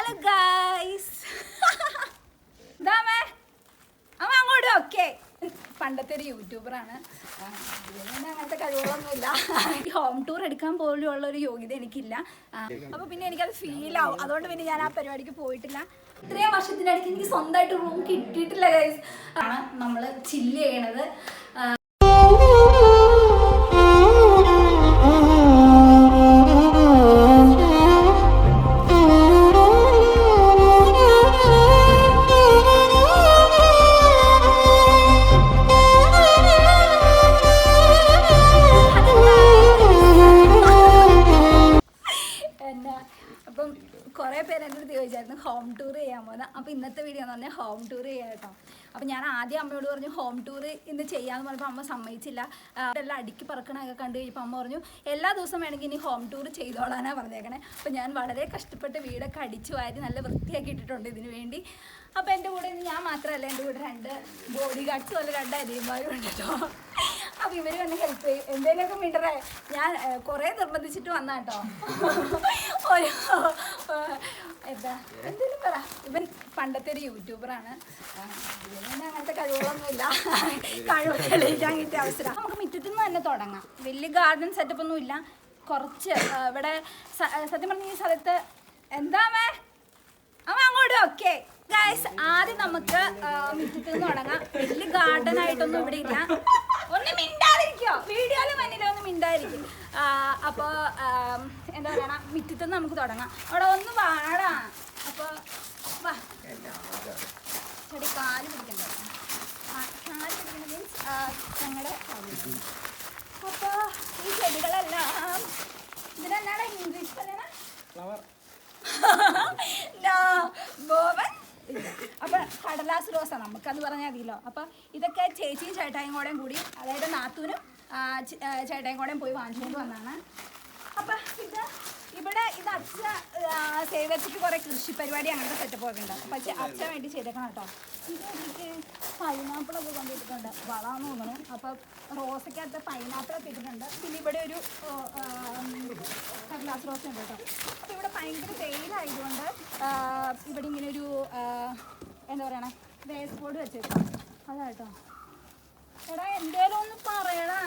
Hello guys, അവൻ അങ്ങോട്ട് okay. പണ്ടത്തെ ഒരു യൂട്യൂബറാണ്. അങ്ങനത്തെ കഴിവുകളൊന്നുമില്ല. ഹോം ടൂർ എടുക്കാൻ പോലും ഉള്ള ഒരു യോഗ്യത എനിക്കില്ല. അപ്പോൾ പിന്നെ എനിക്കത് ഫീൽ ആവും. അതുകൊണ്ട് പിന്നെ ഞാൻ ആ പരിപാടിക്ക് പോയിട്ടില്ല. ഇത്രയും വർഷത്തിനിടയ്ക്ക് എനിക്ക് സ്വന്തമായിട്ട് റൂം കിട്ടിയിട്ടില്ല ഗൈസ്. ആണ് നമ്മൾ ചില്ല് ചെയ്യണത്. അപ്പം കുറേ പേര് എൻ്റെ അടുത്ത് ചോദിച്ചായിരുന്നു ഹോം ടൂർ ചെയ്യാൻ പോകുന്നത്. അപ്പോൾ ഇന്നത്തെ വീഡിയോ എന്ന് പറഞ്ഞാൽ ഹോം ടൂർ ചെയ്യാം കേട്ടോ. അപ്പോൾ ഞാൻ ആദ്യം അമ്മയോട് പറഞ്ഞു ഹോം ടൂർ ഇന്ന് ചെയ്യാമെന്ന് പറഞ്ഞപ്പോൾ അമ്മ സമ്മതിച്ചില്ല. എല്ലാം അടുക്കി പറക്കണമൊക്കെ കണ്ടു കഴിഞ്ഞപ്പോൾ അമ്മ പറഞ്ഞു എല്ലാ ദിവസവും വേണമെങ്കിൽ ഇനി ഹോം ടൂർ ചെയ്തോളാനാണ് പറഞ്ഞേക്കണേ. അപ്പോൾ ഞാൻ വളരെ കഷ്ടപ്പെട്ട് വീടൊക്കെ അടിച്ചു വാരി നല്ല വൃത്തിയാക്കി ഇട്ടിട്ടുണ്ട് ഇതിന് വേണ്ടി. അപ്പോൾ എൻ്റെ കൂടെ ഞാൻ മാത്രമല്ല, എൻ്റെ കൂടെ 2 ബോഡി ഗാർഡ്സ് പോലെ 2 അരിയന്മാരും ഉണ്ട് കേട്ടോ. അപ്പോൾ ഇവർ തന്നെ ഹെൽപ്പ് ചെയ്യും. എന്തെങ്കിലുമൊക്കെ മിണ്ടറേ ഞാൻ കുറേ നിർബന്ധിച്ചിട്ട് വന്നാ കേട്ടോ. എന്താ എന്തെങ്കിലും പറ. ഇവൻ പണ്ടത്തെ ഒരു യൂട്യൂബറാണ്. ഇവന് അങ്ങനത്തെ കഴിവുകളൊന്നുമില്ല. കഴിവ് തെളിയിക്കാൻ കിട്ടിയ അവസരം. നമുക്ക് മുറ്റത്തു നിന്ന് തന്നെ തുടങ്ങാം. വലിയ ഗാർഡൻ സെറ്റപ്പ് ഒന്നും ഇല്ല. കുറച്ച് ഇവിടെ സത്യം പറഞ്ഞ ഈ സ്ഥലത്ത് എന്താമേ അവൻ അങ്ങോട്ട് ഓക്കെ ഗൈസ്. ആദ്യം നമുക്ക് മുറ്റത്തു നിന്ന് തുടങ്ങാം. വലിയ ഗാർഡൻ ആയിട്ടൊന്നും ഇവിടെ ഇല്ല. ഒന്ന് മിണ്ടാതിരിക്കോ, വീഡിയോയിൽ മഞ്ഞിലോ ഒന്ന് മിണ്ടാതിരിക്കും. അപ്പോൾ എന്താ പറയണ, മുറ്റത്തുനിന്ന് നമുക്ക് തുടങ്ങാം. അവിടെ ഒന്ന് വാടാ. അപ്പോൾ വാ ചെടി കാല് പിടിക്കണ്ട. കാല് പിടിക്കുന്ന മീൻസ് ഞങ്ങളുടെ. അപ്പോൾ ഈ ചെടികളെല്ലാം ഇതിനെന്താണ് ഇംഗ്ലീഷ് പറയണ ബോവൻ. അപ്പം കടലാസ് റോസ നമുക്കത് പറഞ്ഞാൽ മതിയല്ലോ. അപ്പം ഇതൊക്കെ ചേച്ചിയും ചേട്ടായും കൂടെയും കൂടി, അതായത് നാത്തൂനും ചേട്ടായും കൂടെയും പോയി വാങ്ങിച്ചുകൊണ്ട് വന്നതാണ്. അപ്പം ഇവിടെ ഇത് അച്ഛ സേവച്ചിക്ക് കുറേ കൃഷി പരിപാടി അങ്ങനത്തെ സെറ്റപ്പൊക്കെ ഉണ്ട്. അപ്പം അച്ഛ വേണ്ടി ചെയ്തേക്കണം കേട്ടോ. ഇത് എനിക്ക് പൈനാപ്പിളൊക്കെ കൊണ്ടിട്ടിട്ടുണ്ട്, വളാന്ന് തോന്നുന്നു. അപ്പം റോസയ്ക്കകത്ത് പൈനാപ്പിളൊക്കെ ഇട്ടിട്ടുണ്ട്. പിന്നെ ഇവിടെ ഒരു കടലാസ് റോസ ഉണ്ട് കേട്ടോ. അപ്പോൾ ഇവിടെ ഭയങ്കര വെയിലായതുകൊണ്ട് ഇവിടെ ഇങ്ങനെ ഒരു എന്താ പറയണേ വേസ്റ്റ് ബോർഡ് വെച്ചേക്കാം. അതാ കേട്ടോ. എടാ എന്തേലും ഒന്ന് പറയടാ.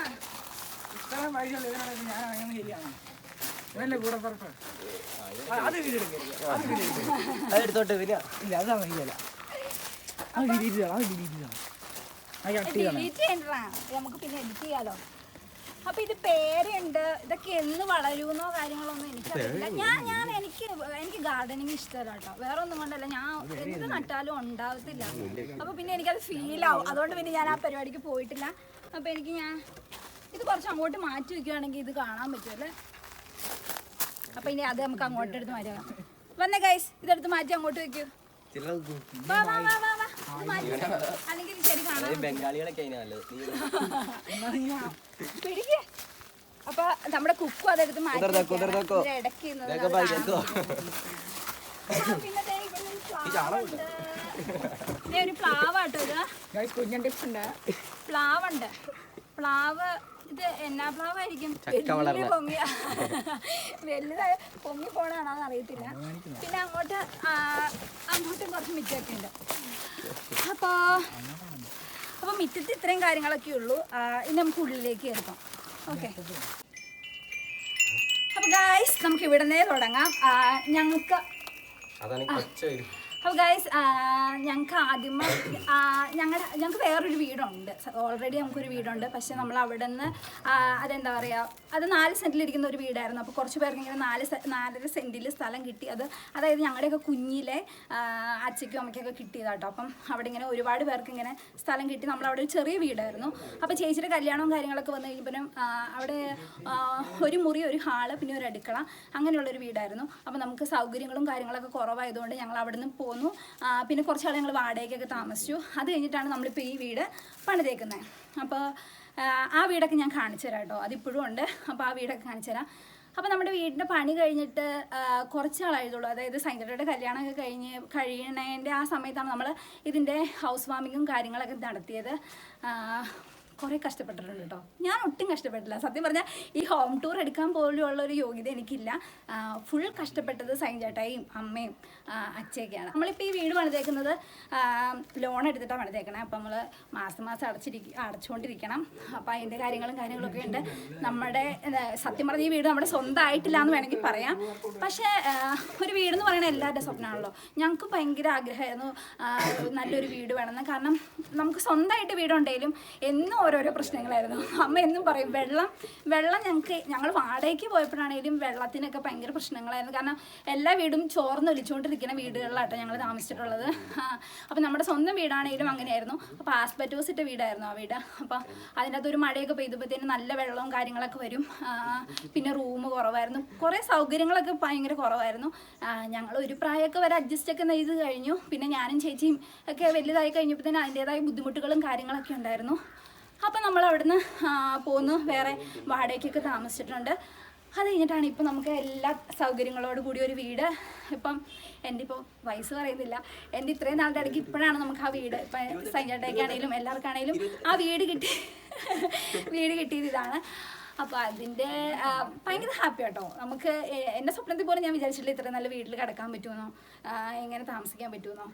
നമുക്ക് പിന്നെ എഡിറ്റ് ചെയ്യാലോ. അപ്പൊ ഇത് പേരുണ്ട്. ഇതൊക്കെ എന്ന് വളരുന്നോ കാര്യങ്ങളൊന്നും എനിക്കറിയില്ല. എനിക്ക് ഗാർഡനിങ് ഇഷ്ടമല്ല കേട്ടോ. വേറെ ഒന്നും കൊണ്ടല്ല, ഞാൻ എന്ത് നട്ടാലും ഉണ്ടാവത്തില്ല. അപ്പൊ പിന്നെ എനിക്കത് ഫീൽ ആവും. അതുകൊണ്ട് പിന്നെ ഞാൻ ആ പരിപാടിക്ക് പോയിട്ടില്ല. അപ്പൊ എനിക്ക് ഇത് കുറച്ച് അങ്ങോട്ട് മാറ്റി വെക്കുകയാണെങ്കിൽ ഇത് കാണാൻ പറ്റുമല്ലേ. അപ്പൊ ഇനി അത് നമുക്ക് അങ്ങോട്ട് എടുത്ത് മാറ്റാം. വന്നേ ഗൈസ്, ഇതെടുത്ത് മാറ്റി അങ്ങോട്ട് വെക്കൂ. അല്ലെങ്കിൽ ശരി കാണാം. പിടിക്ക്. അപ്പൊ നമ്മുടെ കുക്കും അതെടുത്ത് മാറ്റി ഇടയ്ക്ക് പിന്നെ ഒരു പ്ലാവാട്ടോ. ഇത് പ്ലാവുണ്ട്. പ്ലാവ് ഇത് എന്നാ പ്ലാവായിരിക്കും? വലുതായ പൊങ്ങി പോണാണോന്ന് അറിയത്തില്ല. പിന്നെ അങ്ങോട്ടും കുറച്ച് മിറ്റമൊക്കെ ഉണ്ട്. അപ്പോൾ മിറ്റത്ത് ഇത്രയും കാര്യങ്ങളൊക്കെ ഉള്ളൂ. ഇനി നമുക്ക് ഉള്ളിലേക്ക് എടുക്കാം. ഓക്കെ. അപ്പോൾ ഗായ്സ് നമുക്ക് ഇവിടെ നിന്നേ തുടങ്ങാം. അപ്പോൾ ഗൈസ് ഞങ്ങൾക്ക് ആദ്യമേ ഞങ്ങൾക്ക് വേറൊരു വീടുണ്ട്. ഓൾറെഡി നമുക്കൊരു വീടുണ്ട്. പക്ഷെ നമ്മൾ അവിടെ നിന്ന് അതെന്താ പറയുക, അത് 4 സെൻറ്റിലിരിക്കുന്ന ഒരു വീടായിരുന്നു. അപ്പോൾ കുറച്ച് പേർക്ക് ഇങ്ങനെ 4.5 സെൻറ്റിൽ സ്ഥലം കിട്ടി. അതായത് ഞങ്ങളുടെയൊക്കെ കുഞ്ഞിലെ അച്ഛയ്ക്കും അമ്മയ്ക്കൊക്കെ കിട്ടിയതാട്ടോ. അപ്പം അവിടെ ഇങ്ങനെ ഒരുപാട് പേർക്ക് ഇങ്ങനെ സ്ഥലം കിട്ടി. നമ്മളവിടെ ഒരു ചെറിയ വീടായിരുന്നു. അപ്പോൾ ചേച്ചിയുടെ കല്യാണവും കാര്യങ്ങളൊക്കെ വന്നു കഴിഞ്ഞപ്പോഴും അവിടെ ഒരു മുറി, ഒരു ഹാള്, പിന്നെ ഒരു അടുക്കള, അങ്ങനെയുള്ളൊരു വീടായിരുന്നു. അപ്പോൾ നമുക്ക് സൗകര്യങ്ങളും കാര്യങ്ങളൊക്കെ കുറവായതുകൊണ്ട് ഞങ്ങൾ അവിടെ നിന്ന് പോന്നു. പിന്നെ കുറച്ചാൾ ഞങ്ങൾ വാടകയ്ക്കൊക്കെ താമസിച്ചു. അത് കഴിഞ്ഞിട്ടാണ് നമ്മളിപ്പോൾ ഈ വീട് പണിതേക്കുന്നത്. അപ്പോൾ ആ വീടൊക്കെ ഞാൻ കാണിച്ചു തരാം കേട്ടോ. അതിപ്പോഴും ഉണ്ട്. അപ്പോൾ ആ വീടൊക്കെ കാണിച്ചു തരാം. അപ്പോൾ നമ്മുടെ വീടിൻ്റെ പണി കഴിഞ്ഞിട്ട് കുറച്ച് നാളായതുള്ളൂ. അതായത് സൈൻഡയുടെ കല്യാണമൊക്കെ കഴിയണതിൻ്റെ ആ സമയത്താണ് നമ്മൾ ഇതിൻ്റെ ഹൗസ് വാമിങ്ങും കാര്യങ്ങളൊക്കെ നടത്തിയത്. കുറേ കഷ്ടപ്പെട്ടിട്ടുണ്ട് കേട്ടോ. ഞാൻ ഒട്ടും കഷ്ടപ്പെട്ടില്ല സത്യം പറഞ്ഞാൽ. ഈ ഹോം ടൂർ എടുക്കാൻ പോലുള്ള ഒരു യോഗ്യത എനിക്കില്ല. ഫുൾ കഷ്ടപ്പെട്ടത് സൈൻ ചേട്ടായും അമ്മയും അച്ഛയൊക്കെയാണ്. നമ്മളിപ്പോൾ ഈ വീട് പണിതേക്കുന്നത് ലോൺ എടുത്തിട്ടാണ് പണിതേക്കണേ. അപ്പോൾ നമ്മൾ മാസം മാസം അടച്ചുകൊണ്ടിരിക്കണം. അപ്പോൾ അതിൻ്റെ കാര്യങ്ങളൊക്കെ ഉണ്ട്. നമ്മുടെ സത്യം പറഞ്ഞ ഈ വീട് നമ്മുടെ സ്വന്തമായിട്ടില്ല എന്ന് വേണമെങ്കിൽ പറയാം. പക്ഷേ ഒരു വീടെന്ന് പറയുന്നത് എല്ലാവരുടെ സ്വപ്നമാണല്ലോ. ഞങ്ങൾക്ക് ഭയങ്കര ആഗ്രഹമായിരുന്നു നല്ലൊരു വീട് വേണമെന്ന്. കാരണം നമുക്ക് സ്വന്തമായിട്ട് വീടുണ്ടെങ്കിലും എന്നും ഓരോരോ പ്രശ്നങ്ങളായിരുന്നു. അമ്മ എന്നും പറയും വെള്ളം ഞങ്ങൾ വാടകയ്ക്ക് പോയപ്പോഴാണെങ്കിലും വെള്ളത്തിനൊക്കെ ഭയങ്കര പ്രശ്നങ്ങളായിരുന്നു. കാരണം എല്ലാ വീടും ചോർന്നൊലിച്ചുകൊണ്ടിരിക്കുന്ന വീടുകളിലാട്ടോ ഞങ്ങൾ താമസിച്ചിട്ടുള്ളത്. അപ്പം നമ്മുടെ സ്വന്തം വീടാണെങ്കിലും അങ്ങനെയായിരുന്നു. അപ്പോൾ ആസ്പെറ്റോസ് ഇട്ട വീടായിരുന്നു ആ വീട്. അപ്പോൾ അതിൻ്റെ അകത്തൊരു മഴയൊക്കെ പെയ്തപ്പോഴത്തേനും നല്ല വെള്ളവും കാര്യങ്ങളൊക്കെ വരും. പിന്നെ റൂം കുറവായിരുന്നു, കുറേ സൗകര്യങ്ങളൊക്കെ ഭയങ്കര കുറവായിരുന്നു. ഞങ്ങൾ ഒരു പ്രായമൊക്കെ വരെ അഡ്ജസ്റ്റൊക്കെ ചെയ്ത് കഴിഞ്ഞു. പിന്നെ ഞാനും ചേച്ചിയും ഒക്കെ വലുതായി കഴിഞ്ഞപ്പോഴത്തേനും അതിൻ്റേതായ ബുദ്ധിമുട്ടുകളും കാര്യങ്ങളൊക്കെ ഉണ്ടായിരുന്നു. അപ്പം നമ്മൾ അവിടുന്ന് പോന്ന് വേറെ വാടകയ്ക്കൊക്കെ താമസിച്ചിട്ടുണ്ട്. അത് കഴിഞ്ഞിട്ടാണ് ഇപ്പം നമുക്ക് എല്ലാ സൗകര്യങ്ങളോട് കൂടി ഒരു വീട്. ഇപ്പം എൻ്റെ ഇപ്പോൾ വയസ്സ് പറയുന്നില്ല, എൻ്റെ ഇത്രയും നാളുടെ ഇടയ്ക്ക് ഇപ്പോഴാണ് നമുക്ക് ആ വീട്, ഇപ്പം സൈൻചേട്ടയ്ക്കാണെങ്കിലും എല്ലാവർക്കാണെങ്കിലും ആ വീട് കിട്ടിയത് ഇതാണ്. അപ്പോൾ അതിൻ്റെ ഭയങ്കര ഹാപ്പി കേട്ടോ. നമുക്ക് എൻ്റെ സ്വപ്നത്തിൽ പോലും ഞാൻ വിചാരിച്ചിട്ടില്ല ഇത്ര നല്ല വീട്ടിൽ കിടക്കാൻ പറ്റുമെന്നോ എങ്ങനെ താമസിക്കാൻ പറ്റുമെന്നോ.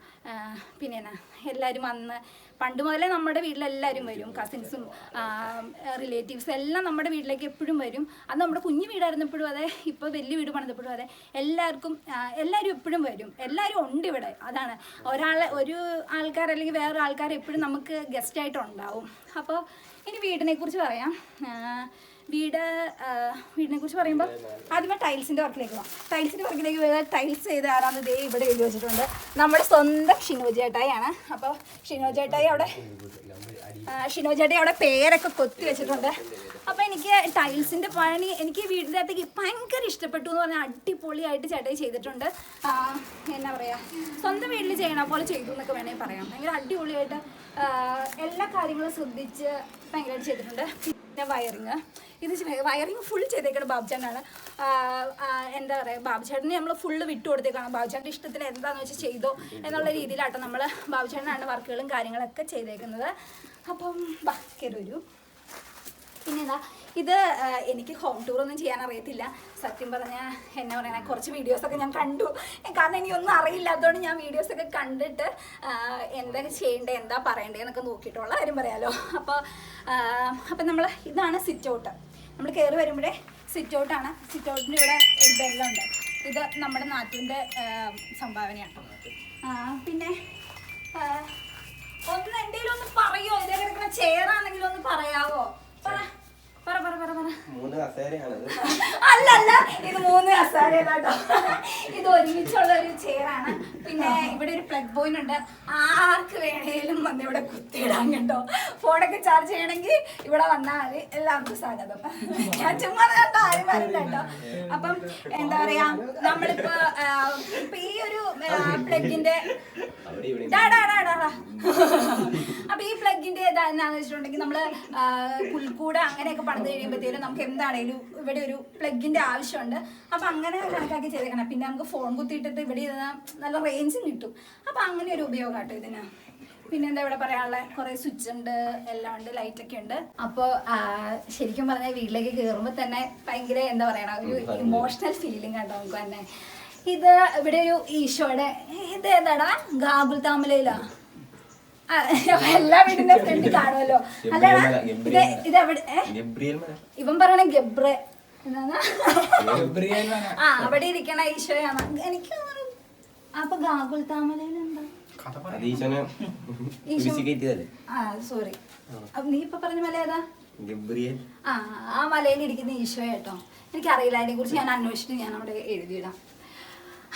പിന്നെ എന്നാ എല്ലാവരും വന്ന് പണ്ട് മുതലേ നമ്മുടെ വീട്ടിലെല്ലാവരും വരും. കസിൻസും റിലേറ്റീവ്സും എല്ലാം നമ്മുടെ വീട്ടിലേക്ക് എപ്പോഴും വരും. അത് നമ്മുടെ കുഞ്ഞു വീടായിരുന്നപ്പോഴും അതെ, ഇപ്പോൾ വലിയ വീട് പണിതപ്പോഴും അതെ, എല്ലാവരും എപ്പോഴും വരും. എല്ലാവരും ഉണ്ട് ഇവിടെ. അതാണ് ഒരു ആൾക്കാർ അല്ലെങ്കിൽ വേറെ ആൾക്കാർ എപ്പോഴും നമുക്ക് ഗസ്റ്റായിട്ടുണ്ടാവും. അപ്പോൾ ഇനി വീടിനെ കുറിച്ച് പറയാം. വീടിനെ കുറിച്ച് പറയുമ്പോൾ ആദ്യമേ ടൈൽസിൻ്റെ വർക്കിലേക്ക് പോകാം. ടൈൽസിൻ്റെ വർക്കിലേക്ക് പോയാൽ ടൈൽസ് ചെയ്ത് ആരാന്ന് ദേ ഇവിടെ എഴുതി വെച്ചിട്ടുണ്ട്. നമ്മുടെ സ്വന്തം ഷിനോജേട്ടായാണ്. അപ്പോൾ ഷിനോജേട്ടായി അവിടെ പേരൊക്കെ കൊത്തി വെച്ചിട്ടുണ്ട്. അപ്പോൾ എനിക്ക് ടൈൽസിൻ്റെ പണി എനിക്ക് വീടിൻ്റെ അകത്തേക്ക് ഭയങ്കര ഇഷ്ടപ്പെട്ടു എന്ന് പറഞ്ഞാൽ അടിപൊളിയായിട്ട് ചേട്ടായി ചെയ്തിട്ടുണ്ട്. എന്നാ പറയുക, സ്വന്തം വീട്ടിൽ ചെയ്യണ പോലെ ചെയ്തു എന്നൊക്കെ വേണമെങ്കിൽ പറയാം. ഭയങ്കര അടിപൊളിയായിട്ട് എല്ലാ കാര്യങ്ങളും ശ്രദ്ധിച്ച് ഭയങ്കരമായിട്ട് ചെയ്തിട്ടുണ്ട്. പിന്നെ വയറിങ് ഫുൾ ചെയ്തേക്കണം ബാബുചേട്ടനാണ്. എന്താ പറയുക, ബാബുചേട്ടനെ നമ്മൾ ഫുള്ള് വിട്ടു കൊടുത്തേക്കാണ്. ബാബുചേട്ടൻ്റെ ഇഷ്ടത്തിന് എന്താണെന്ന് വെച്ചാൽ ചെയ്തോ എന്നുള്ള രീതിയിലാട്ടോ നമ്മൾ ബാബുചേട്ടനാണ് വർക്കുകളും കാര്യങ്ങളൊക്കെ ചെയ്തേക്കുന്നത്. അപ്പം കയറൊരു പിന്നെന്താ, ഇത് എനിക്ക് ഹോം ടൂറൊന്നും ചെയ്യാൻ അറിയത്തില്ല സത്യം പറഞ്ഞാൽ. എന്നാ പറയുക, കുറച്ച് വീഡിയോസൊക്കെ ഞാൻ കണ്ടു. കാരണം എനിക്കൊന്നും അറിയില്ലാത്തതുകൊണ്ട് ഞാൻ വീഡിയോസൊക്കെ കണ്ടിട്ട് എന്താ ചെയ്യേണ്ടത് എന്താ പറയേണ്ടതെന്നൊക്കെ നോക്കിയിട്ടുള്ള കാര്യം പറയാമല്ലോ. അപ്പം നമ്മൾ ഇതാണ് സിറ്റ് ഔട്ട്. നമ്മൾ കയറി വരുമ്പോഴേ സിറ്റ് ഔട്ടാണ്. സിറ്റ് ഔട്ടിൻ്റെ ഇവിടെ ഒരു ബെല്ലുണ്ട്. ഇത് നമ്മുടെ നാട്ടിൻ്റെ സംഭാവനയാണ്. പിന്നെ ഒന്ന് എന്തെങ്കിലും ഒന്ന് പറയുമോ, ഇതേ കിടക്കുന്ന ചെയറാണെങ്കിലും ഒന്ന് പറയാവോ? അല്ലല്ല, ഇത് 3 കസേരയിലാട്ടോ. ഇത് ഒരുമിച്ചുള്ള ഒരു ചെയറാണ്. പിന്നെ ഇവിടെ ഒരു പ്ലഗ് പോയിന്റ് ഉണ്ട്. ആർക്ക് വേണേലും വന്ന് ഇവിടെ കുത്തിയിടാൻ കേട്ടോ. ഫോണൊക്കെ ചാർജ് ചെയ്യണമെങ്കിൽ ഇവിടെ വന്നാൽ മതി. എല്ലാവർക്കും സ്വാഗതം. ഞാൻ ചുമ്മാ ആരും വരില്ല കേട്ടോ. അപ്പം എന്താ പറയാ, നമ്മളിപ്പോ ഈ ഒരു പ്ലഗിന്റെ അപ്പൊ ഈ പ്ലഗിന്റെ എന്താണെന്ന് വെച്ചിട്ടുണ്ടെങ്കിൽ നമ്മള് പുൽക്കൂട് അങ്ങനെയൊക്കെ പണിത് കഴിയുമ്പോഴത്തേനും നമുക്ക് എന്താണേലും ഇവിടെ ഒരു പ്ലഗിന്റെ ആവശ്യമുണ്ട്. അപ്പൊ അങ്ങനെ കണക്കാക്കി ചെയ്തേക്കണം. പിന്നെ നമുക്ക് ഫോൺ കുത്തിയിട്ടിട്ട് ഇവിടെ നല്ല റേഞ്ചും കിട്ടും. അപ്പൊ അങ്ങനെ ഒരു ഉപയോഗം കേട്ടോ ഇതിന്. പിന്നെ എന്താ ഇവിടെ പറയാനുള്ള കുറെ സ്വിച്ച് ഉണ്ട്, എല്ലാം ഉണ്ട്, ലൈറ്റൊക്കെ ഉണ്ട്. അപ്പോൾ ശരിക്കും പറഞ്ഞാൽ വീട്ടിലേക്ക് കയറുമ്പോൾ തന്നെ ഭയങ്കര എന്താ പറയണ ഒരു ഇമോഷണൽ ഫീലിംഗ് കേട്ടോ നമുക്ക് തന്നെ. ഇത് ഇവിടെ ഒരു ഈശോയുടെ ഇത് ഏതാടാ, ഗാഗുൽ താമലയിലാ. എല്ലാ വീടിന്റെ ഫ്രണ്ട് കാണുമല്ലോ. അല്ലടാ ഇത് എവിടെ, ഇവൻ പറയണ ഗബ്രെ എന്താണ്, അവിടെ ഇരിക്കണ ഈശോയാണ് എനിക്ക്. അപ്പൊ ഗാഗുൽ താമലയിൽ എന്താ സോറി, നീ ഇപ്പൊ പറഞ്ഞ മല ഏതാ? ആ മലയിൽ ഇരിക്കുന്ന ഈശോ കേട്ടോ. എനിക്കറിയില്ല, അതിനെ കുറിച്ച് ഞാൻ അന്വേഷിച്ചിട്ട് ഞാൻ അവിടെ എഴുതിയിടാം.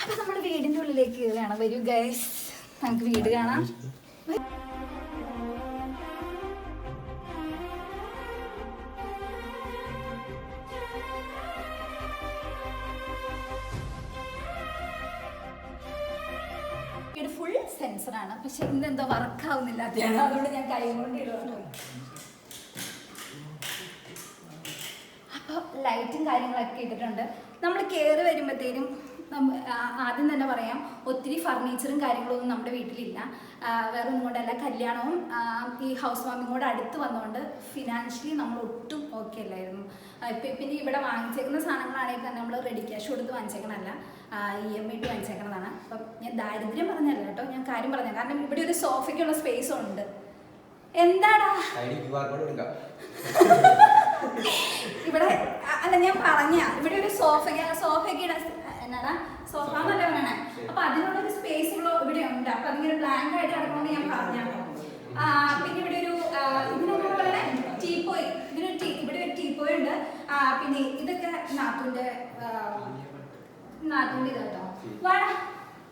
അപ്പൊ നമ്മുടെ വീടിന്റെ ഉള്ളിലേക്ക് വേണം. വരൂ ഗൈസ്, നമുക്ക് വീട് കാണാം. ഫുൾ സെൻസറാണ്, പക്ഷെ ഇന്നെന്തോ വർക്കാവുന്നില്ല. അതുകൊണ്ട് ഞാൻ കൈ കൊണ്ട് ഇടുന്നു. അപ്പോൾ ലൈറ്റും കാര്യങ്ങളൊക്കെ ഇട്ടിട്ടുണ്ട്. നമ്മൾ കയറി വരുമ്പോഴത്തേനും ആദ്യം തന്നെ പറയാം, ഒത്തിരി ഫർണിച്ചറും കാര്യങ്ങളൊന്നും നമ്മുടെ വീട്ടിലില്ല. വേറെ ഒന്നും കൊണ്ടല്ല, കല്യാണവും ഈ ഹൗസ് വാമിങ് കൂടെ അടുത്ത് വന്നുകൊണ്ട് ഫിനാൻഷ്യലി നമ്മൾ ഒട്ടും ഓക്കെ അല്ലായിരുന്നു. പിന്നെ ഇവിടെ വാങ്ങിച്ചേക്കുന്ന സാധനങ്ങളാണെങ്കിൽ തന്നെ നമ്മൾ റെഡി ക്യാഷ് കൊടുത്ത് വാങ്ങിച്ചേക്കണമല്ല, EMI ഇട്ട് വാങ്ങിച്ചേക്കണതാണ്. അപ്പം ഞാൻ ദാരിദ്ര്യം പറഞ്ഞല്ല കേട്ടോ, ഞാൻ കാര്യം പറഞ്ഞ, കാരണം ഇവിടെ ഒരു സോഫയ്ക്കുള്ള സ്പേസ് ഉണ്ട്. എന്താടാ ഇവിടെ അല്ല, ഞാൻ പറഞ്ഞ ഇവിടെ ഒരു സോഫയ്ക്ക് എന്നാടാ സോഫ എന്നല്ല പറയണേ. അപ്പൊ അതിനുള്ളൊരു സ്പേസ് ഇവിടെ ഉണ്ട്. അപ്പൊ അതിങ്ങനെ ബ്ലാങ്ക് ആയിട്ട് കിടക്കുമ്പോൾ ഞാൻ പറഞ്ഞാണോ. പിന്നെ ഇവിടെ ഒരു ഇതിനെന്താ പറയണേ, ടീപ്പോയ്, ഇവിടെ ഒരു ടീപ്പോയ് ഉണ്ട്. പിന്നെ ഇതൊക്കെ നാത്തൂന്റെ ഇത് കേട്ടോ,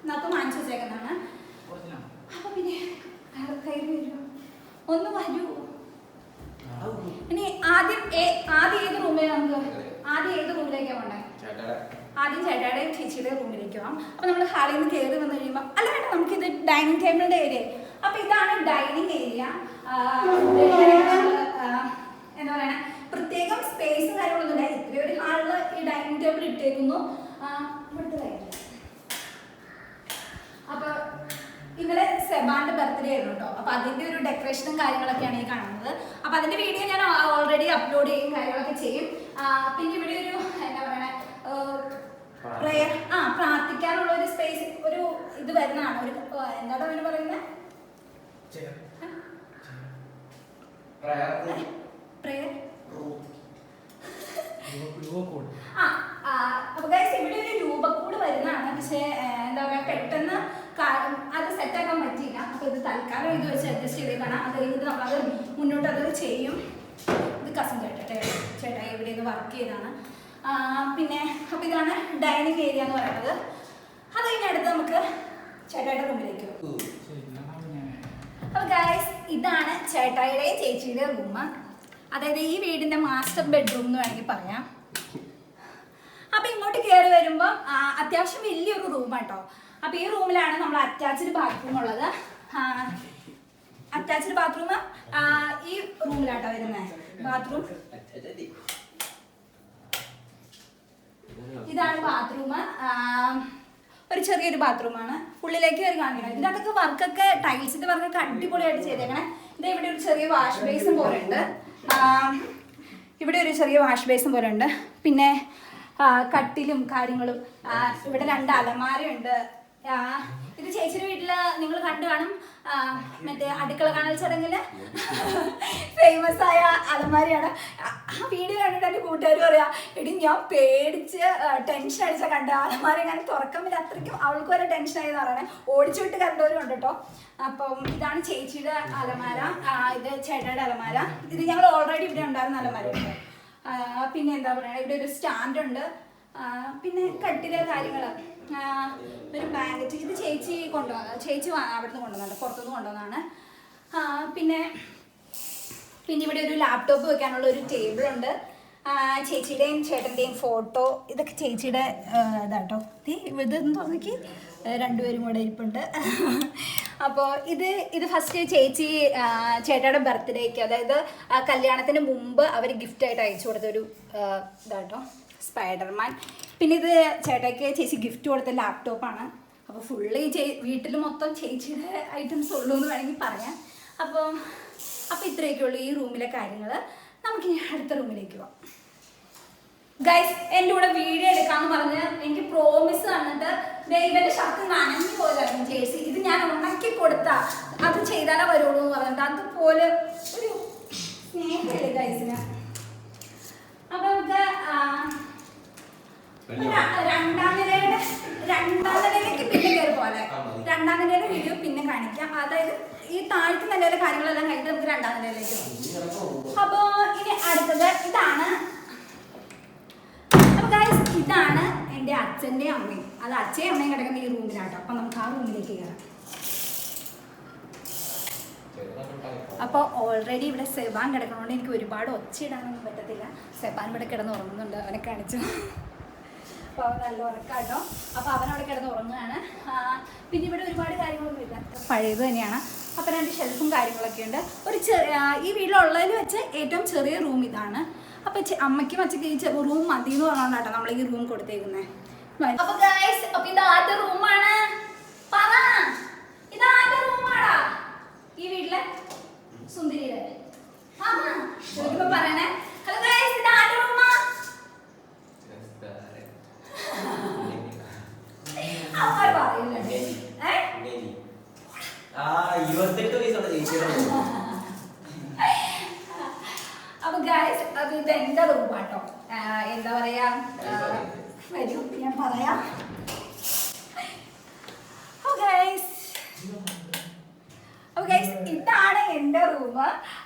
നാത്തു വാങ്ങിച്ചു വെച്ചേക്കുന്നതാണ്. അപ്പൊ പിന്നെ കയറി വരുമോ, ഒന്ന് വരൂ. ഇനി ആദ്യം ഏത് റൂമിലേക്കാണ് പോണ്ടേ? ആദ്യം ചേട്ടായുടെയും ചേച്ചിയുടെ റൂമിലേക്ക് പോകാം. അപ്പൊ നമ്മൾ ഹാളിൽ നിന്ന് കയറി വന്നു കഴിയുമ്പോൾ അല്ല വേണ്ട, നമുക്കിത് ഡൈനിങ് ടേബിളിന്റെ ഏരിയ. അപ്പൊ ഇതാണ് ഡൈനിങ് ഏരിയ. എന്താ പറയണേ, പ്രത്യേകം സ്പേസും കാര്യങ്ങളൊന്നും ഇല്ല. ഇത്രയും ഒരു ഹാളില് ഈ ഡൈനിങ് ടേബിൾ ഇട്ടേക്കുന്നു. ഇവിടുത്തെ കാര്യം അപ്പൊ ഇന്നലെ സെബാന്റെ ബർത്ത്ഡേ ആയിരുന്നു കേട്ടോ. അപ്പൊ അതിന്റെ ഒരു ഡെക്കറേഷനും കാര്യങ്ങളൊക്കെയാണ് ഈ കാണുന്നത്. അപ്പൊ അതിന്റെ വീഡിയോ ഞാൻ ഓൾറെഡി അപ്ലോഡ് ചെയ്യും, കാര്യങ്ങളൊക്കെ ചെയ്യും. പിന്നെ ഇവിടെ ഒരു എന്താ പറയണേ, പ്രയർ പ്രാർത്ഥിക്കാനുള്ള ഒരു സ്പേസ്, ഒരു ഇത് വരുന്നതാണ്. ഒരു എന്താണ് അവന് പറയുന്നത്, പ്രയർ. അപ്പൊ ഗൈസ് ഇവിടെ ഒരു രൂപക്കൂട് വരുന്നതാണ്. പക്ഷെ എന്താ പറയാ, പെട്ടെന്ന് അത് സെറ്റാക്കാൻ പറ്റിയില്ല. അപ്പൊ ഇത് തൽക്കാലം ഇത് വെച്ച് അഡ്ജസ്റ്റ് ചെയ്തേക്കാണ്. അത് കഴിഞ്ഞിട്ട് നമ്മളത് മുന്നോട്ട് അത് ചെയ്യും. ഇത് കസിൻ ചേട്ടായി ഇവിടെ നിന്ന് വർക്ക് ചെയ്താണ്. പിന്നെ അപ്പൊ ഇതാണ് ഡൈനിങ് ഏരിയ എന്ന് പറയുന്നത്. അത് കഴിഞ്ഞടുത്ത് നമുക്ക് ചേട്ടായിയുടെ റൂമിലേക്ക് പോകും. അപ്പൊ ഗൈസ് ഇതാണ് ചേട്ടായിയുടെയും ചേച്ചിയുടെ റൂം. അതായത് ഈ വീടിന്റെ മാസ്റ്റർ ബെഡ്റൂം എന്ന് വേണമെങ്കിൽ പറയാം. അപ്പൊ ഇങ്ങോട്ട് കയറി വരുമ്പോൾ അത്യാവശ്യം വലിയൊരു റൂമാട്ടോ. അപ്പൊ ഈ റൂമിലാണ് നമ്മൾ അറ്റാച്ച്ഡ് ബാത്റൂം ഉള്ളത്. അറ്റാച്ച്ഡ് ബാത്റൂം ഈ റൂമിലാട്ടോ വരുന്നത്. ബാത്റൂം ഇതാണ് ബാത്റൂം. ഒരു ചെറിയൊരു ബാത്റൂമാണ്. ഉള്ളിലേക്ക് കയറി കാണിക്കണം. ഇതിനകത്തൊക്കെ വർക്കൊക്കെ ടൈൽസിന്റെ വർക്കൊക്കെ അടിപൊളിയായിട്ട് ചെയ്തേക്കണേ. ഇത് ഇവിടെ ഒരു ചെറിയ വാഷ് ബേസും പോലെ ഉണ്ട്. പിന്നെ കട്ടിലും കാര്യങ്ങളും. ഇവിടെ 2 അലമാരയുണ്ട്. ഇത് ചേച്ചിയുടെ വീട്ടില് നിങ്ങൾ കണ്ടു കാണും, മറ്റേ അടുക്കള കാണൽ ചടങ്ങില് ഫേമസ് ആയ അലമാരയാണ്. ആ വീഡിയോ കണ്ടിട്ട് എൻ്റെ കൂട്ടുകാർ പറയാ, എടി ഞാൻ പേടിച്ച് ടെൻഷൻ അടിച്ച കണ്ട അലമാര ഞാൻ തുറക്കുമ്പോൾ അത്രയ്ക്കും അവൾക്ക് വരെ ടെൻഷൻ ആയെന്ന് പറയണേ. ഓടിച്ചു വിട്ട് കണ്ടവരും ഉണ്ട് കേട്ടോ. അപ്പം ഇതാണ് ചേച്ചിയുടെ അലമാര, ഇത് ചേട്ടയുടെ അലമാര. ഇത് ഞങ്ങൾ ഓൾറെഡി ഇവിടെ ഉണ്ടായിരുന്ന അലമാരയുണ്ട്. പിന്നെ എന്താ പറയുക, ഇവിടെ ഒരു സ്റ്റാൻഡ് ഉണ്ട്. പിന്നെ കട്ടിലെ കാര്യങ്ങൾ, ഒരു ബ്ലാങ്കറ്റ്. ഇത് ചേച്ചി അവിടുന്ന് കൊണ്ടുവന്നുണ്ട്, പുറത്തുനിന്ന് കൊണ്ടുവന്നതാണ്. പിന്നെ ഇവിടെ ഒരു ലാപ്ടോപ്പ് വെക്കാനുള്ള ഒരു ടേബിളുണ്ട്. ചേച്ചിയുടെയും ചേട്ടൻ്റെയും ഫോട്ടോ. ഇതൊക്കെ ചേച്ചിയുടെ ഇതാട്ടോ. ഇതെന്ന് തോന്നിക്ക് 2 പേരും കൂടെ ഇരിപ്പുണ്ട്. അപ്പോൾ ഇത് ഫസ്റ്റ് ചേച്ചി ചേട്ടയുടെ ബർത്ത്ഡേക്ക്, അതായത് കല്യാണത്തിന് മുമ്പ് അവർ ഗിഫ്റ്റായിട്ട് അയച്ചു കൊടുത്തൊരു ഇതാട്ടോ, സ്പൈഡർമാൻ. പിന്നെ ഇത് ചേട്ടയ്ക്ക് ചേച്ചി ഗിഫ്റ്റ് കൊടുത്ത ലാപ്ടോപ്പാണ്. അപ്പോൾ ഫുള്ള് വീട്ടിൽ മൊത്തം ചേച്ചിയുടെ ഐറ്റംസ് ഉള്ളൂ എന്ന് വേണമെങ്കിൽ പറയാം. അപ്പോൾ ഇത്രയൊക്കെ ഉള്ളൂ ഈ റൂമിലെ കാര്യങ്ങൾ. നമുക്ക് ഇനി അടുത്ത റൂമിലേക്ക് പോവാം. ഗൈസ് എൻ്റെ കൂടെ വീഡിയോ എടുക്കാമെന്ന് പറഞ്ഞ് എനിക്ക് പ്രോമിസ് തന്നിട്ട് ഇവൻ്റെ ഷർട്ട് നനഞ്ഞു പോലായിരുന്നു ചേച്ചി. ഇത് ഞാൻ ഉണക്കി കൊടുത്താ അത് ചെയ്താലേ വരുള്ളൂ എന്ന് പറഞ്ഞിട്ട് അതുപോലെ ഒരു സ്നേഹമില്ല ഗൈസിന്. അപ്പൊ നമുക്ക് രണ്ടാം നിലയിലേക്ക് പിന്നെ കയറി പോലെ. 2ാം നിലയുടെ വീഡിയോ പിന്നെ കാണിക്കാം. അതായത് ഈ താഴത്തെ നിലയിലെ കാര്യങ്ങളെല്ലാം കഴിഞ്ഞിട്ട് നമുക്ക് 2ാം നിലയിലേക്ക് പോകും. അപ്പൊ ഇനി അടുത്തത് ഇതാണ്. അപ്പൊ ഗൈസ് ഇതാണ് എൻ്റെ അച്ഛൻ്റെയും അമ്മയും. അത് അച്ഛയും അമ്മയും കിടക്കുന്ന ഈ റൂമിലാട്ടോ. അപ്പൊ നമുക്ക് ആ റൂമിലേക്ക് കയറാം. അപ്പോൾ ഓൾറെഡി ഇവിടെ സെബാൻ കിടക്കണോണ്ട് എനിക്ക് ഒരുപാട് ഒച്ചയിടാനൊന്നും പറ്റത്തില്ല. സെബാൻ ഇവിടെ കിടന്ന് ഉറങ്ങുന്നുണ്ട്, അവനെ കാണിച്ചു. അപ്പോൾ അവൻ നല്ല ഉറക്കാട്ടോ. അപ്പോൾ അവനവിടെ കിടന്ന് ഉറങ്ങുകയാണ്. പിന്നെ ഇവിടെ ഒരുപാട് കാര്യങ്ങളൊന്നും ഇല്ല, പഴയത് തന്നെയാണ്. അപ്പോൾ 2 ഷെൽഫും കാര്യങ്ങളൊക്കെ ഉണ്ട്. ഈ വീട്ടിലുള്ളതിൽ വെച്ച് ഏറ്റവും ചെറിയ റൂം ഇതാണ്. അപ്പോൾ അമ്മയ്ക്കും അച്ഛയ്ക്ക് ഈ റൂം മതി എന്ന് പറഞ്ഞുകൊണ്ടാട്ടോ നമ്മൾ ഈ റൂം കൊടുത്തേക്കുന്നത്. അപ്പൊ ഗൈസ്, അപ്പൊ ഇത് ആദ്യ റൂമാണ്. പറ, ഇത് ആദ്യ റൂമാടാ ഈ വീട്ടിലെ സുന്ദരിയുടെ. ചോദിക്കുമ്പോ പറയണേ. ഹലോ ഗൈസ്, ഇത് ആദ്യ റൂമാ. അവർ പറയില്ലേ? അപ്പൊ ഗൈസ്, അത് ഇത് എന്റെ റൂമാട്ടോ. എന്താ പറയാ, വരൂ ഞാൻ പറയാം. ഇതാണ് എന്റെ റൂം.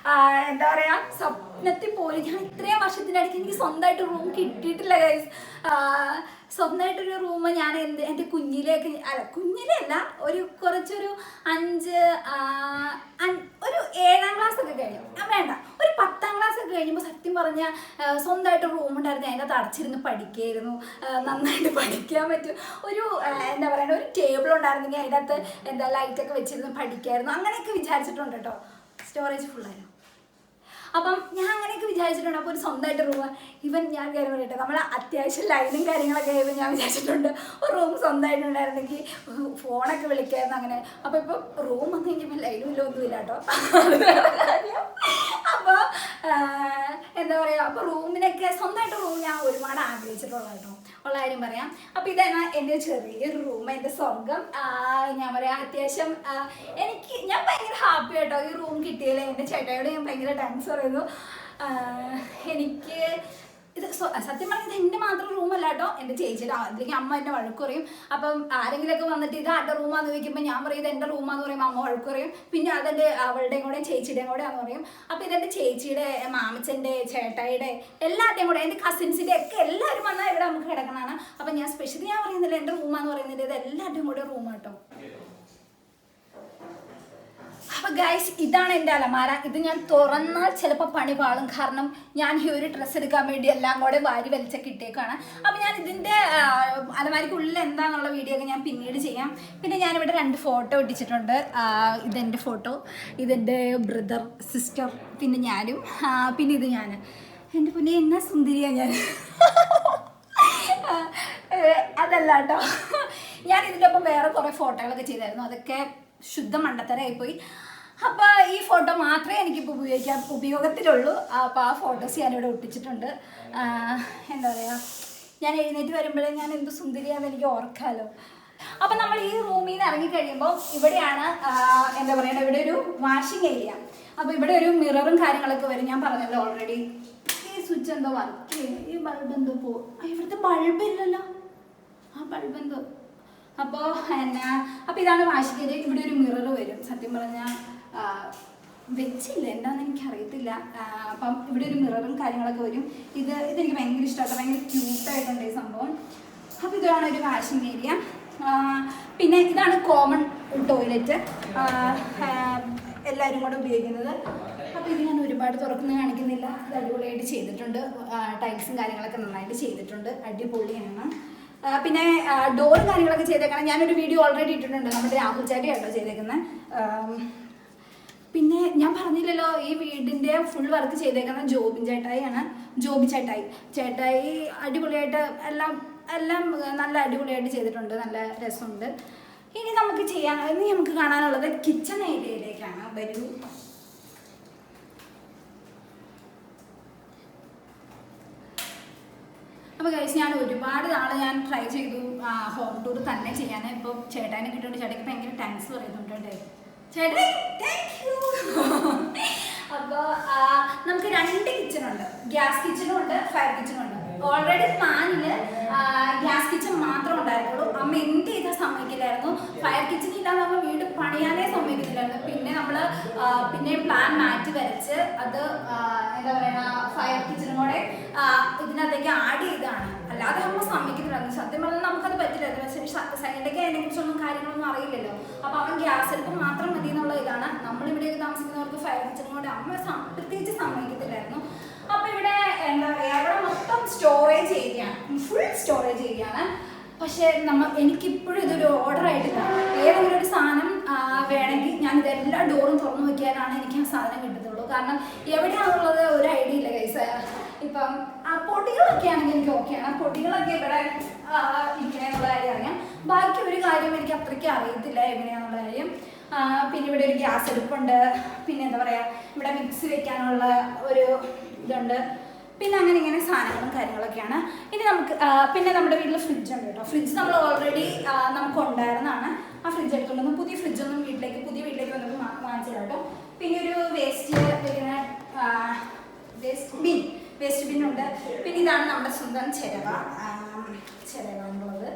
എന്താ പറയാ, സ്വപ്നത്തിൽ പോലും ഞാൻ ഇത്രയും വർഷത്തിനിടയ്ക്ക് എനിക്ക് സ്വന്തമായിട്ട് റൂം കിട്ടിയിട്ടില്ല ഗൈസ്. സ്വന്തമായിട്ടൊരു റൂം ഞാൻ എൻ്റെ കുഞ്ഞിലേക്ക്, അല്ല കുഞ്ഞിലല്ല, കുറച്ചൊരു 7ാം ക്ലാസ് ഒക്കെ കഴിഞ്ഞു, വേണ്ട ഒരു 10ാം ക്ലാസ് ഒക്കെ കഴിയുമ്പോൾ സത്യം പറഞ്ഞാൽ സ്വന്തമായിട്ട് റൂം ഉണ്ടായിരുന്നു. അതിൻ്റെ അകത്ത് അടച്ചിരുന്ന് പഠിക്കുകയായിരുന്നു. നന്നായിട്ട് പഠിക്കാൻ പറ്റും. എന്താ പറയുക, ഒരു ടേബിൾ ഉണ്ടായിരുന്നെങ്കിൽ അതിൻ്റെ അകത്ത് എന്താ ലൈറ്റൊക്കെ വെച്ചിരുന്ന് പഠിക്കായിരുന്നു. അങ്ങനെയൊക്കെ വിചാരിച്ചിട്ടുണ്ട് കേട്ടോ. സ്റ്റോറേജ് ഫുള്ളായിരുന്നു. അപ്പം ഞാൻ അങ്ങനെയൊക്കെ വിചാരിച്ചിട്ടുണ്ട്. അപ്പോൾ ഒരു സ്വന്തമായിട്ട് റൂം ഞാൻ കയറി പറയട്ടെ, നമ്മൾ അത്യാവശ്യം ലൈനും കാര്യങ്ങളൊക്കെ ആയപ്പോൾ ഞാൻ വിചാരിച്ചിട്ടുണ്ട് ഒരു റൂം സ്വന്തമായിട്ടുണ്ടായിരുന്നെങ്കിൽ ഫോണൊക്കെ വിളിക്കായിരുന്നു അങ്ങനെ. അപ്പോൾ ഇപ്പോൾ റൂം വന്നു കഴിഞ്ഞപ്പോൾ ലൈനും ഇല്ല ഒന്നുമില്ല കേട്ടോ. അപ്പോൾ എന്താ പറയുക, അപ്പോൾ റൂമിനൊക്കെ സ്വന്തമായിട്ട് റൂം ഞാൻ ഒരുപാട് ആഗ്രഹിച്ചിട്ടുള്ള കേട്ടോ, ഉള്ള കാര്യം പറയാം. അപ്പോൾ ഇതാണ് എൻ്റെ ചെറിയൊരു റൂം, എൻ്റെ സ്വർഗം. ഞാൻ പറയാം അത്യാവശ്യം ഞാൻ ഭയങ്കര ഹാപ്പി കേട്ടോ ഈ റൂം കിട്ടിയല്ലേ. എൻ്റെ ചേട്ടായോട് ഞാൻ ഭയങ്കര താങ്ക്സ് പറയുന്നു. എനിക്ക് ഇത് സത്യം പറഞ്ഞത് എൻ്റെ മാത്രം റൂമല്ല കേട്ടോ, എൻ്റെ ചേച്ചിയുടെ. അതിലേക്ക് അമ്മ എന്നെ വഴക്ക് പറയും. അപ്പം ആരെങ്കിലുമൊക്കെ വന്നിട്ട് ഇത് ആരുടെ റൂമാന്ന് ചോദിക്കുമ്പോൾ ഞാൻ പറയും ഇത് എൻ്റെ റൂമാന്ന് പറയുമ്പോൾ അമ്മ വഴക്ക് പറയും. പിന്നെ അതെൻ്റെ അവളുടെയും കൂടെ ചേച്ചിയുടെയും കൂടെ ആണെന്ന് പറയും. അപ്പോൾ ഇതെൻ്റെ ചേച്ചിയുടെ, മാമച്ചൻ്റെ, ചേട്ടായിയുടെ എല്ലാവരുടെയും കൂടെ, എൻ്റെ കസിൻസിൻ്റെ ഒക്കെ എല്ലാവരും വന്നാൽ ഇവിടെ നമുക്ക് കിടക്കണതാണ്. അപ്പം ഞാൻ സ്പെഷ്യലി ഞാൻ പറയുന്നില്ല എൻ്റെ റൂമാന്ന് പറയുന്നത്, ഇത് എല്ലാവരുടെയും കൂടെ റൂം കേട്ടോ. അപ്പോൾ ഗൈസ്, ഇതാണ് എൻ്റെ അലമാര. ഇത് ഞാൻ തുറന്നാൽ ചിലപ്പോൾ പണി പാളും. കാരണം ഞാൻ ഈ ഒരു ഡ്രസ്സ് എടുക്കാൻ വേണ്ടി എല്ലാം കൂടെ വാരി വലിച്ചൊക്കെ ഇട്ടേക്കാണ്. അപ്പോൾ ഞാൻ ഇതിൻ്റെ അലമാരയ്ക്കുള്ളിൽ എന്താണെന്നുള്ള വീഡിയോ ഒക്കെ ഞാൻ പിന്നീട് ചെയ്യാം. പിന്നെ ഞാനിവിടെ 2 ഫോട്ടോ ഒട്ടിച്ചിട്ടുണ്ട്. ഇതെൻ്റെ ഫോട്ടോ, ഇതെൻ്റെ ബ്രദർ, സിസ്റ്റർ, പിന്നെ ഞാനും, പിന്നെ ഇത് ഞാൻ. എൻ്റെ പിന്നെ എന്നാ സുന്ദരിയാണ് ഞാൻ. അതല്ല കേട്ടോ, ഞാൻ ഇതിൻ്റെ ഒപ്പം വേറെ കുറേ ഫോട്ടോകളൊക്കെ ചെയ്തായിരുന്നു. അതൊക്കെ ശുദ്ധ മണ്ടത്തരമായിപ്പോയി. അപ്പോൾ ഈ ഫോട്ടോ മാത്രമേ എനിക്കിപ്പോൾ ഉപയോഗത്തിലുള്ളൂ. അപ്പോൾ ആ ഫോട്ടോസ് ഞാനിവിടെ ഒട്ടിച്ചിട്ടുണ്ട്. എന്താ പറയുക, ഞാൻ എഴുന്നേറ്റ് വരുമ്പോഴേ ഞാൻ എന്ത് സുന്ദരിയാണെന്ന് എനിക്ക് ഓർക്കാമല്ലോ. അപ്പം നമ്മൾ ഈ റൂമിൽ നിന്ന് ഇറങ്ങിക്കഴിയുമ്പോൾ ഇവിടെയാണ് എന്താ പറയുക, ഇവിടെ ഒരു വാഷിംഗ് ഏരിയ. അപ്പോൾ ഇവിടെ ഒരു മിററും കാര്യങ്ങളൊക്കെ വരും. ഞാൻ പറഞ്ഞല്ലോ ഓൾറെഡി. ഈ സ്വിച്ച് എന്തോ വർക്ക് ചെയ്യും, ഈ ബൾബ് എന്തോ ഇവിടുത്തെ ബൾബ് ഇല്ലല്ലോ, ആ ബൾബ് എന്തോ. അപ്പോൾ ഇതാണ് വാഷിംഗ് ഏരിയ. ഇവിടെ ഒരു മിറർ വരും. സത്യം പറഞ്ഞാൽ വെച്ചില്ല, എന്താണെന്ന് എനിക്കറിയത്തില്ല. അപ്പം ഇവിടെ ഒരു മിററും കാര്യങ്ങളൊക്കെ വരും. ഇതെനിക്ക് ഭയങ്കര ഇഷ്ടമാണ്, ഭയങ്കര ക്യൂട്ടായിട്ടുണ്ട് ഈ സംഭവം. അപ്പോൾ ഇതാണ് ഒരു വാഷിംഗ് ഏരിയ. പിന്നെ ഇതാണ് കോമൺ ടോയ്ലറ്റ്, എല്ലാവരും കൂടെ ഉപയോഗിക്കുന്നത്. അപ്പോൾ ഇത് ഞാൻ ഒരുപാട് തുറക്കുന്ന കാണിക്കുന്നില്ല. ഇത് അടിപൊളിയായിട്ട് ചെയ്തിട്ടുണ്ട്. ടൈൽസും കാര്യങ്ങളൊക്കെ നന്നായിട്ട് ചെയ്തിട്ടുണ്ട്, അടിപൊളിയാണ്. പിന്നെ ഡോറും കാര്യങ്ങളൊക്കെ ചെയ്തേക്കണം. ഞാനൊരു വീഡിയോ ഓൾറെഡി ഇട്ടിട്ടുണ്ട്, നമ്മുടെ രാഹുൽ ചേട്ടയാട്ടോ ചെയ്തേക്കുന്നത്. പിന്നെ ഞാൻ പറഞ്ഞില്ലല്ലോ, ഈ വീടിൻ്റെ ഫുൾ വർക്ക് ചെയ്തേക്കുന്നത് ജോബി ചേട്ടായി അടിപൊളിയായിട്ട് എല്ലാം നല്ല അടിപൊളിയായിട്ട് ചെയ്തിട്ടുണ്ട്, നല്ല രസമുണ്ട്. ഇനി നമുക്ക് കാണാനുള്ളത് കിച്ചൺ ഏരിയയിലേക്കാണ്. വരൂ. അപ്പോൾ ഗൈസ്, ഞാൻ ഒരുപാട് നാൾ ട്രൈ ചെയ്തു ഹോം ടൂർ തന്നെ ചെയ്യാൻ. ഇപ്പോൾ ചേട്ടാനെ കിട്ടുകൊണ്ട് ചേട്ടയ്ക്ക് ഭയങ്കര താങ്ക്സ് പറയുന്നുണ്ട് ചേട്ടാ, താങ്ക് യു. അപ്പോൾ നമുക്ക് 2 കിച്ചണുണ്ട്. ഗ്യാസ് കിച്ചണും ഉണ്ട്, ഫയർ കിച്ചണും ഉണ്ട്. ഓൾറെഡി പ്ലാനിൽ ഗ്യാസ് കിച്ചൺ മാത്രം ഉണ്ടായിരുന്നുള്ളൂ. അമ്മ എന്ത് ചെയ്താൽ സമ്മതിക്കില്ലായിരുന്നു. ഫയർ കിച്ചൺ ഇല്ലാതെ നമ്മൾ വീട് പണിയാനേ സമ്മതിക്കുന്നില്ലായിരുന്നു. പിന്നെ നമ്മൾ പ്ലാൻ മാറ്റി വരച്ച് അത് എന്താ പറയുക, ഫയർ കിച്ചണും കൂടെ ഇതിനകത്തേക്ക് ആഡ് ചെയ്താണ്. അല്ലാതെ നമ്മൾ സമ്മതിക്കുന്നില്ലായിരുന്നു. സത്യം പറഞ്ഞാൽ നമുക്കത് പറ്റില്ലായിരുന്നു. പക്ഷേ സൈഡൊക്കെ അതിനെക്കുറിച്ചൊന്നും കാര്യങ്ങളൊന്നും അറിയില്ലല്ലോ. അപ്പോൾ അവൻ ഗ്യാസ് എടുപ്പ് മാത്രം മതി എന്നുള്ള ഇതാണ്. നമ്മളിവിടെയൊക്കെ താമസിക്കുന്നവർക്ക് ഫയർ കിച്ചണും കൂടെ അമ്മ പ്രത്യേകിച്ച് സമ്മതിക്കത്തില്ലായിരുന്നു. അപ്പോൾ ഇവിടെ എന്താ പറയുക, ഇവിടെ മൊത്തം സ്റ്റോറേജ് ഏരിയയാണ്, ഫുൾ സ്റ്റോറേജ് ഏരിയയാണ്. പക്ഷേ എനിക്കിപ്പോഴും ഇതൊരു ഓർഡർ ആയിട്ടില്ല. ഏതെങ്കിലും ഒരു സാധനം വേണമെങ്കിൽ ഞാൻ ഇതെല്ലാ ഡോറും തുറന്നു വയ്ക്കാനാണ് എനിക്ക് ആ സാധനം കിട്ടത്തുള്ളൂ. കാരണം എവിടെയാണുള്ളത് ഒരു ഐഡിയ ഇല്ല ഗൈസ്. ഇപ്പം പൊടികളൊക്കെ ആണെങ്കിൽ എനിക്ക് ഓക്കെയാണ്. പൊടികളൊക്കെ ഇവിടെ ഇരിക്കണമെന്നുള്ള കാര്യം അറിയാം. ബാക്കി ഒരു കാര്യം എനിക്ക് അത്രയ്ക്ക് അറിയത്തില്ല എങ്ങനെയാണെന്നുള്ള കാര്യം. പിന്നെ ഇവിടെ ഒരു ഗ്യാസ് അടുപ്പുണ്ട്, പിന്നെ എന്താ പറയുക ഇവിടെ മിക്സി വെക്കാനുള്ള ഒരു ഇതുണ്ട്, പിന്നെ അങ്ങനെ ഇങ്ങനെ സാധനങ്ങളും കാര്യങ്ങളൊക്കെയാണ്. ഇനി നമുക്ക് പിന്നെ നമ്മുടെ വീട്ടിൽ ഫ്രിഡ്ജ് ഉണ്ട് കേട്ടോ. ഫ്രിഡ്ജ് നമ്മൾ ഓൾറെഡി നമുക്ക് ഉണ്ടായിരുന്നതാണ്. ആ ഫ്രിഡ്ജ് എടുത്തുകൊണ്ടൊന്നും പുതിയ ഫ്രിഡ്ജൊന്നും പുതിയ വീട്ടിലേക്ക് വന്നപ്പോൾ വാങ്ങിച്ചില്ല കേട്ടോ. പിന്നെ ഒരു വേസ്റ്റ് ബിൻ ഉണ്ട്. പിന്നെ ഇതാണ് നമ്മുടെ സ്വന്തം ചിരവ എന്നുള്ളത്.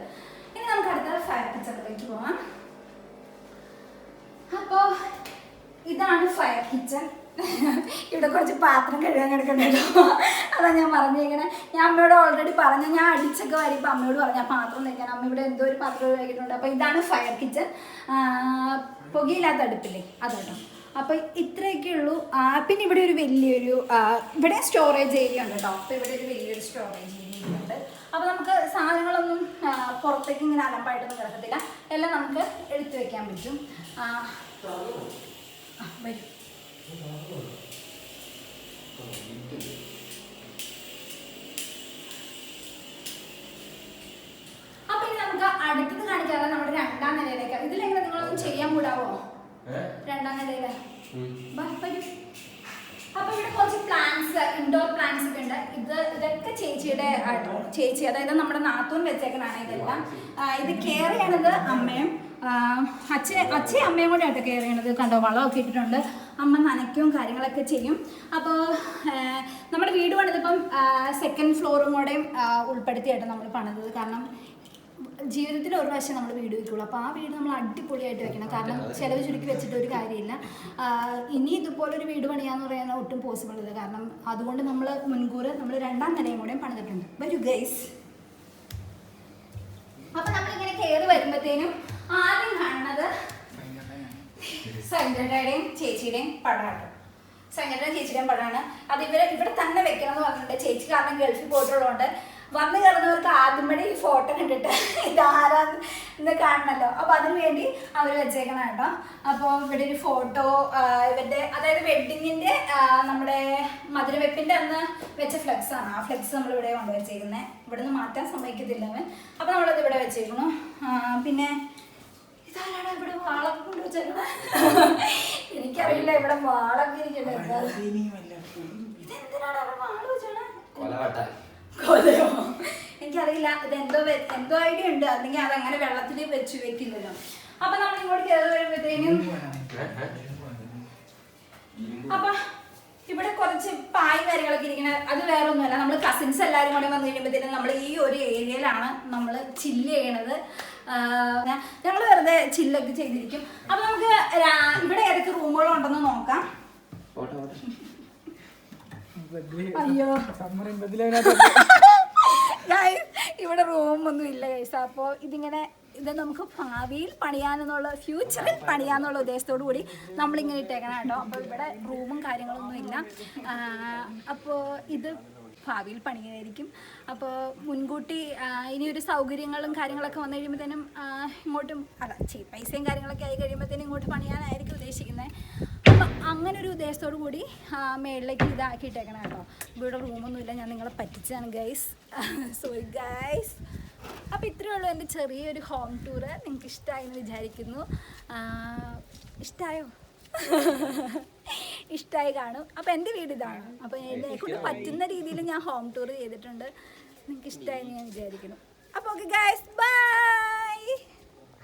ഇനി നമുക്ക് അടുത്ത ഫയർ കിച്ചണിലേക്ക് പോകാം. അപ്പോൾ ഇതാണ് ഫയർ കിച്ചൺ. ഇവിടെ കുറച്ച് പാത്രം കഴുകാൻ കിടക്കണ്ടല്ലോ, അതാണ് ഞാൻ പറഞ്ഞേക്കണേ. ഞാൻ അമ്മയോട് ഓൾറെഡി പറഞ്ഞു, ഞാൻ അടിച്ചൊക്കെ വരുമ്പോൾ അമ്മയോട് പറഞ്ഞു ആ പാത്രം തയ്ക്കാൻ. അമ്മ ഇവിടെ എന്തോ ഒരു പാത്രം കഴിക്കുന്നുണ്ട്. അപ്പോൾ ഇതാണ് ഫയർ കിച്ചൺ. പുകയില്ലാത്ത അടുപ്പില്ലേ അതോട്ടോ. അപ്പോൾ ഇത്രയൊക്കെ ഉള്ളൂ. പിന്നെ ഇവിടെ ഒരു വലിയൊരു ഇവിടെ സ്റ്റോറേജ് ഏരിയ ഉണ്ട് കേട്ടോ. അപ്പോൾ ഇവിടെ ഒരു വലിയൊരു സ്റ്റോറേജ് ഏരിയ ഉണ്ട്. അപ്പോൾ നമുക്ക് സാധനങ്ങളൊന്നും പുറത്തേക്ക് ഇങ്ങനെ അലമ്പായിട്ടൊന്നും കിടക്കത്തില്ല, എല്ലാം നമുക്ക് എടുത്തു വെക്കാൻ പറ്റും. വരും. അപ്പൊ ഇനി നമുക്ക് അടുത്തത് കാണിക്കാതെ നമ്മുടെ 2ാം നിലയിലേക്ക്. ഇതിലെങ്ങനെ നിങ്ങളൊന്നും ചെയ്യാൻ കൂടാവോ? 2ാം നിലയില് അപ്പൊ ഇവിടെ കുറച്ച് പ്ലാന്റ്സ്, ഇൻഡോർ പ്ലാന്റ്സ് ഒക്കെ ഉണ്ട്. ഇതൊക്കെ ചേച്ചിയുടെ ചേച്ചി, അതായത് നമ്മുടെ നാത്തൂൻ വെച്ചേക്കണാണ് ഇതെല്ലാം. ഇത് കെയർ ചെയ്യണത് അമ്മയും അച്ഛയും അമ്മയും കൂടെ ആയിട്ട് കെയർ ചെയ്യണത്. കണ്ടോ, വളമൊക്കെ ഇട്ടിട്ടുണ്ട്. അമ്മ നനയ്ക്കും കാര്യങ്ങളൊക്കെ ചെയ്യും. അപ്പോൾ നമ്മുടെ വീട് പണിതിപ്പം 2nd ഫ്ലോറും കൂടെയും ഉൾപ്പെടുത്തിയായിട്ട് നമ്മൾ പണിതത്. കാരണം ജീവിതത്തിൽ ഒരു പ്രാവശ്യം നമ്മൾ വീട് വയ്ക്കുള്ളൂ. അപ്പോൾ ആ വീട് നമ്മൾ അടിപൊളിയായിട്ട് വെക്കണം. കാരണം ചിലവ് ചുരുക്കി വെച്ചിട്ട് ഒരു കാര്യമില്ല. ഇനി ഇതുപോലൊരു വീട് പണിയാന്ന് പറയുന്നത് ഒട്ടും പോസിബിൾ ഇല്ല. കാരണം അതുകൊണ്ട് നമ്മൾ മുൻകൂർ നമ്മൾ 2ാം നിലയും കൂടെയും പണിതിട്ടുണ്ട്. വരൂ ഗൈസ്. അപ്പം നമ്മളിങ്ങനെ കയറി വരുമ്പോഴത്തേനും ആദ്യം കാണുന്നത് സഞ്ജയുടെയും ചേച്ചിയുടെയും പടമാണ്. സഞ്ജയുടെയും ചേച്ചിയുടെയും പടമാണ്. അത് ഇവിടെ തന്നെ വെക്കണം എന്ന് പറഞ്ഞിട്ടുണ്ട്. ചേച്ചി കാരണം ഗൾഫിൽ പോയിട്ടുള്ളതുകൊണ്ട് വന്ന് കയറുന്നവർക്ക് ആദ്യമേ ഈ ഫോട്ടോ കണ്ടിട്ട് ഇതാരാന്ന് കാണണമല്ലോ. അപ്പോൾ അതിനു വേണ്ടി അവർ വെച്ചേക്കണം കേട്ടോ. അപ്പോൾ ഇവിടെ ഒരു ഫോട്ടോ ഇവരുടെ, അതായത് വെഡ്ഡിങ്ങിൻ്റെ നമ്മുടെ മധുരവെപ്പിൻ്റെ അന്ന് വെച്ച ഫ്ലെക്സാണ്. ആ ഫ്ലെക്സ് നമ്മളിവിടെ കൊണ്ടുവച്ചേക്കുന്നത്. ഇവിടെ നിന്ന് മാറ്റാൻ സമ്മതിക്കത്തില്ല അവൻ. അപ്പോൾ നമ്മളത് ഇവിടെ വെച്ചേക്കുന്നു. പിന്നെ ഇതാരാണ് ഇവിടെ വാളൊക്കെ കൊണ്ടുവച്ചേക്കണേ? എനിക്കറിയില്ല ഇവിടെ വാളൊക്കെ ഇരിക്കണേ. ഇതെന്തിനാണ് അവിടെ വാള് വെച്ചേക്കണേ? കൊലയോ എനിക്കറിയില്ല. ഇതെന്തോ ഐഡിയ ഉണ്ട്. അല്ലെങ്കിൽ അതങ്ങനെ വെള്ളത്തിൽ വെക്കില്ലല്ലോ. അപ്പൊ നമ്മൾ ഇങ്ങോട്ട് കയറി വരുമ്പോഴത്തേനും അപ്പൊ ഇവിടെ കുറച്ച് പായ് കാര്യങ്ങളൊക്കെ ഇരിക്കണ. അത് വേറെ ഒന്നുമല്ല, നമ്മൾ കസിൻസ് എല്ലാവരും കൂടെ വന്നു കഴിയുമ്പോഴത്തേനും നമ്മൾ ഈ ഒരു ഏരിയയിലാണ് നമ്മൾ ചില്ല് ചെയ്യണത്. ഞങ്ങൾ വെറുതെ ചില്ലൊക്കെ ചെയ്തിരിക്കും. അപ്പൊ നമുക്ക് ഇവിടെ ഏതൊക്കെ റൂമുകളുണ്ടെന്ന് നോക്കാം. അയ്യോ ഇവിടെ റൂമൊന്നും ഇല്ല ഗൈസ്. അപ്പോൾ ഇത് നമുക്ക് ഭാവിയിൽ പണിയാനെന്നുള്ള, ഫ്യൂച്ചറിൽ പണിയാന്നുള്ള ഉദ്ദേശത്തോടു കൂടി നമ്മളിങ്ങനെ ഇട്ടേക്കണം കേട്ടോ. അപ്പോൾ ഇവിടെ റൂമും കാര്യങ്ങളൊന്നും ഇല്ല. അപ്പോൾ ഇത് ഭാവിയിൽ പണിയായിരിക്കും. അപ്പോൾ മുൻകൂട്ടി ഇനിയൊരു സൗകര്യങ്ങളും കാര്യങ്ങളൊക്കെ വന്നു കഴിയുമ്പോഴത്തേനും ഇങ്ങോട്ടും പൈസയും കാര്യങ്ങളൊക്കെ ആയി കഴിയുമ്പോഴത്തേനും ഇങ്ങോട്ട് പണിയാനായിരിക്കും ഉദ്ദേശിക്കുന്നത്. അപ്പം അങ്ങനെ ഒരു ഉദ്ദേശത്തോടു കൂടി മേളിലേക്ക് ഇതാക്കിയിട്ടേക്കണം കേട്ടോ. ഇവിടെ റൂമൊന്നുമില്ല, ഞാൻ നിങ്ങളെ പറ്റിച്ചാണ് ഗൈസ്, സോറി ഗൈസ്. അപ്പോൾ ഇത്രയേ ഉള്ളൂ എൻ്റെ ചെറിയൊരു ഹോം ടൂറ്. നിങ്ങൾക്ക് ഇഷ്ടമായി എന്ന് വിചാരിക്കുന്നു. ഇഷ്ടമായോ? ഇഷ്ടമായി കാണും. അപ്പോൾ എൻ്റെ വീട് ഇതാണ്. അപ്പോൾ എന്നെക്കൊണ്ട് പറ്റുന്ന രീതിയിൽ ഞാൻ ഹോം ടൂർ ചെയ്തിട്ടുണ്ട്. നിങ്ങൾക്ക് ഇഷ്ടമായി എന്ന് ഞാൻ വിചാരിക്കുന്നു. അപ്പോൾ ഓക്കെ ഗൈസ്, ബൈ.